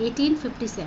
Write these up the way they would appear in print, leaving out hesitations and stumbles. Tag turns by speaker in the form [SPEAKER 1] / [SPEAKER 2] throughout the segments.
[SPEAKER 1] 1857।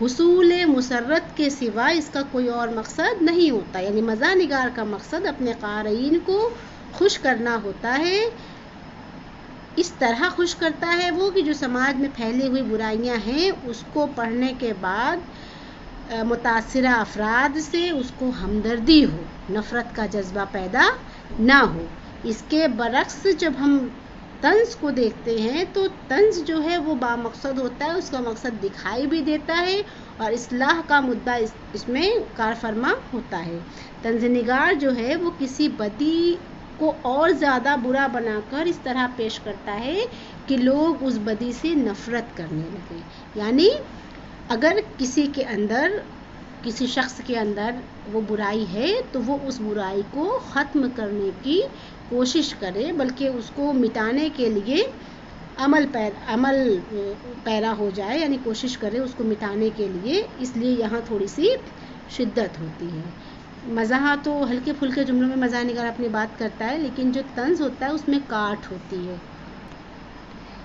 [SPEAKER 1] حصول مسرت کے سوا اس کا کوئی اور مقصد نہیں ہوتا. یعنی مزاح نگار کا مقصد اپنے قارئین کو خوش کرنا ہوتا ہے. اس طرح خوش کرتا ہے وہ کہ جو سماج میں پھیلی ہوئی برائیاں ہیں اس کو پڑھنے کے بعد متاثرہ افراد سے اس کو ہمدردی ہو، نفرت کا جذبہ پیدا نہ ہو. اس کے برعکس جب ہم طنز کو دیکھتے ہیں تو طنز جو ہے وہ بامقصد ہوتا ہے، اس کا مقصد دکھائی بھی دیتا ہے اور اصلاح کا مدعا اس میں کار فرما ہوتا ہے. طنز نگار جو ہے وہ کسی بدی کو اور زیادہ برا بنا کر اس طرح پیش کرتا ہے کہ لوگ اس بدی سے نفرت کرنے لگے. یعنی اگر کسی شخص کے اندر وہ برائی ہے تو وہ اس برائی کو ختم کرنے کی کوشش کرے، بلکہ اس کو مٹانے کے لیے عمل پیرا ہو جائے، یعنی کوشش کرے اس کو مٹانے کے لیے. اس لیے یہاں تھوڑی سی شدت ہوتی ہے. مزاح تو ہلکے پھلکے جملوں میں مزاح نگار اپنی بات کرتا ہے، لیکن جو طنز ہوتا ہے اس میں کاٹ ہوتی ہے،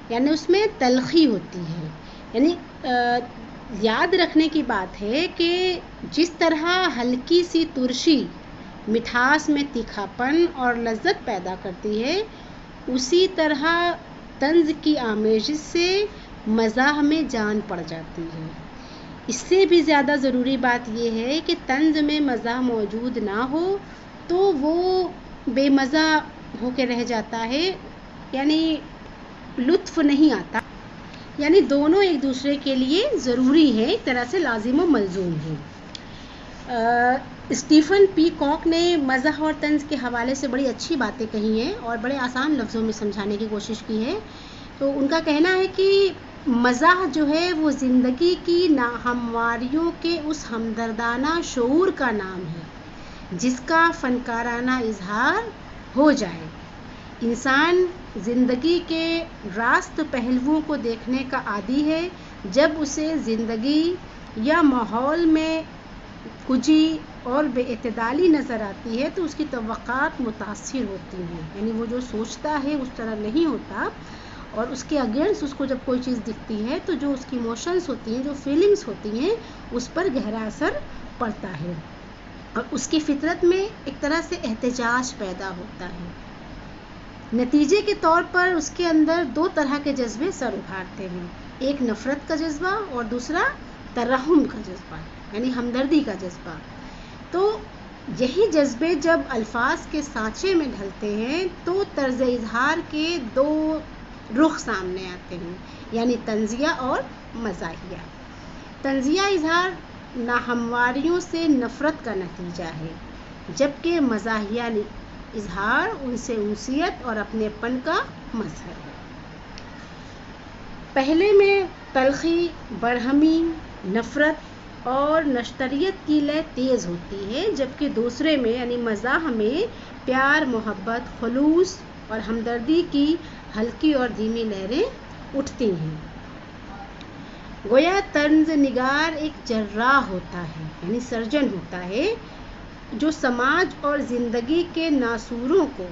[SPEAKER 1] یعنی اس میں تلخی ہوتی ہے. یعنی یاد رکھنے کی بات ہے کہ جس طرح ہلکی سی ترشی مٹھاس میں تیکھا پن اور لذت پیدا کرتی ہے، اسی طرح طنز کی آمیزش سے مزاح میں جان پڑ جاتی ہے. اس سے بھی زیادہ ضروری بات یہ ہے کہ طنز میں مزاح موجود نہ ہو تو وہ بے مزہ ہو کے رہ جاتا ہے، یعنی لطف نہیں آتا. یعنی دونوں ایک دوسرے کے لیے ضروری ہے، ایک طرح سے لازم و ملزوم ہے. اسٹیفن پی کاک نے مزاح اور طنز کے حوالے سے بڑی اچھی باتیں کہی ہیں اور بڑے آسان لفظوں میں سمجھانے کی کوشش کی ہے. تو ان کا کہنا ہے کہ مزاح جو ہے وہ زندگی کی ناہمواریوں کے اس ہمدردانہ شعور کا نام ہے جس کا فنکارانہ اظہار ہو جائے. انسان زندگی کے راست پہلوؤں کو دیکھنے کا عادی ہے. جب اسے زندگی یا ماحول میں کجی اور بے اعتدالی نظر آتی ہے تو اس کی توقعات متاثر ہوتی ہیں. یعنی وہ جو سوچتا ہے اس طرح نہیں ہوتا، اور اس کے اگینسٹ اس کو جب کوئی چیز دکھتی ہے تو جو اس کی ایموشنز ہوتی ہیں، جو فیلنگز ہوتی ہیں، اس پر گہرا اثر پڑتا ہے اور اس کی فطرت میں ایک طرح سے احتجاج پیدا ہوتا ہے. نتیجے کے طور پر اس کے اندر دو طرح کے جذبے سر ابھارتے ہیں، ایک نفرت کا جذبہ اور دوسرا ترحم کا جذبہ، یعنی ہمدردی کا جذبہ. تو یہی جذبے جب الفاظ کے سانچے میں ڈھلتے ہیں تو طرز اظہار کے دو رخ سامنے آتے ہیں، یعنی طنزیہ اور مزاحیہ. طنزیہ اظہار ناہمواریوں سے نفرت کا نتیجہ ہے، جبکہ مزاحیہ اظہار ان سے انسیت اور اپنے پن کا مظہر ہے. پہلے میں تلخی، برہمی، نفرت اور نشتریت کی لے تیز ہوتی ہے، جبکہ دوسرے میں یعنی مزاح میں پیار، محبت، خلوص اور ہمدردی کی ہلکی اور دھیمی لہریں اٹھتی ہیں. گویا طنز نگار ایک جراح ہوتا ہے، یعنی سرجن ہوتا ہے، جو سماج اور زندگی کے ناسوروں کو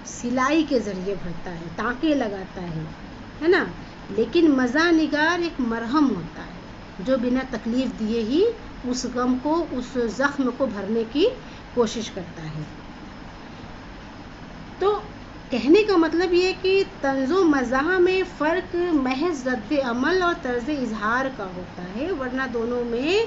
[SPEAKER 1] سلائی کے ذریعے بھرتا ہے، ٹانکے لگاتا ہے نا. لیکن مزاح نگار ایک مرہم ہوتا ہے جو بنا تکلیف دیے ہی اس غم کو، اس زخم کو بھرنے کی کوشش کرتا ہے. تو کہنے کا مطلب یہ کہ طنز و مزاح میں فرق محض رد عمل اور طرز اظہار کا ہوتا ہے، ورنہ دونوں میں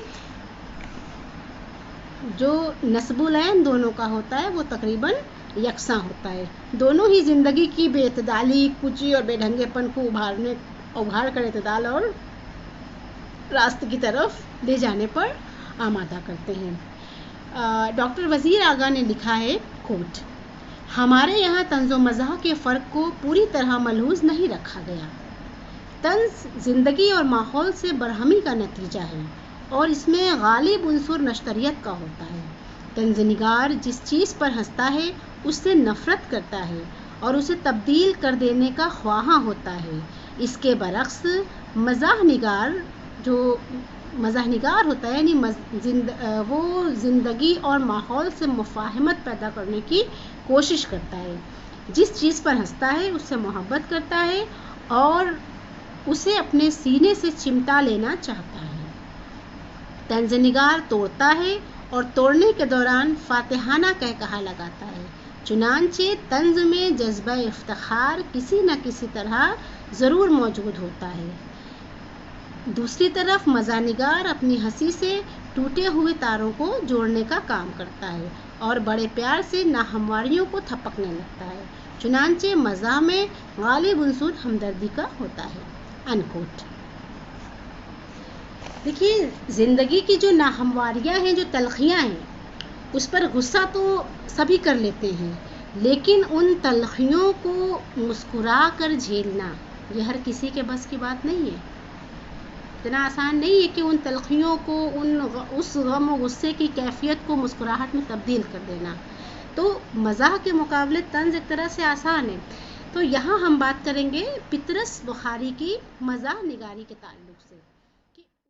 [SPEAKER 1] جو نسب العین دونوں کا ہوتا ہے وہ تقریباً یکساں ہوتا ہے. دونوں ہی زندگی کی بے اعتدالی، کچی اور بے ڈھنگے پن کو ابھار کر اعتدال اور راست کی طرف لے جانے پر آمادہ کرتے ہیں. ڈاکٹر وزیر آغا نے لکھا ہے کوٹ: ہمارے یہاں طنز و مزاح کے فرق کو پوری طرح ملحوظ نہیں رکھا گیا. طنز زندگی اور ماحول سے برہمی کا نتیجہ ہے اور اس میں غالب عنصر نشتریت کا ہوتا ہے. طنز نگار جس چیز پر ہنستا ہے اس سے نفرت کرتا ہے اور اسے تبدیل کر دینے کا خواہاں ہوتا ہے. اس کے برعکس مزاح نگار ہوتا ہے، یعنی وہ زندگی اور ماحول سے مفاہمت پیدا کرنے کی کوشش کرتا ہے. جس چیز پر ہنستا ہے اس سے محبت کرتا ہے اور اسے اپنے سینے سے چمٹا لینا چاہتا ہے. طنز نگار توڑتا ہے اور توڑنے کے دوران فاتحانہ کہا لگاتا ہے، چنانچہ طنز میں جذبہ افتخار کسی نہ کسی طرح ضرور موجود ہوتا ہے۔ دوسری طرف مزاح نگار اپنی ہنسی سے ٹوٹے ہوئے تاروں کو جوڑنے کا کام کرتا ہے اور بڑے پیار سے ناہمواریوں کو تھپکنے لگتا ہے، چنانچہ مزاح میں غالب عنصر ہمدردی کا ہوتا ہے۔ انکوٹ۔ دیکھیے، زندگی کی جو ناہمواریاں ہیں، جو تلخیاں ہیں، اس پر غصہ تو سبھی کر لیتے ہیں، لیکن ان تلخیوں کو مسکرا کر جھیلنا یہ ہر کسی کے بس کی بات نہیں ہے۔ اتنا آسان نہیں ہے کہ ان تلخیوں کو، اس غم و غصے کی کیفیت کو مسکراہٹ میں تبدیل کر دینا۔ تو مزاح کے مقابلے طنز ایک طرح سے آسان ہے۔ تو یہاں ہم بات کریں گے پطرس بخاری کی مزاح نگاری کے تعلق سے۔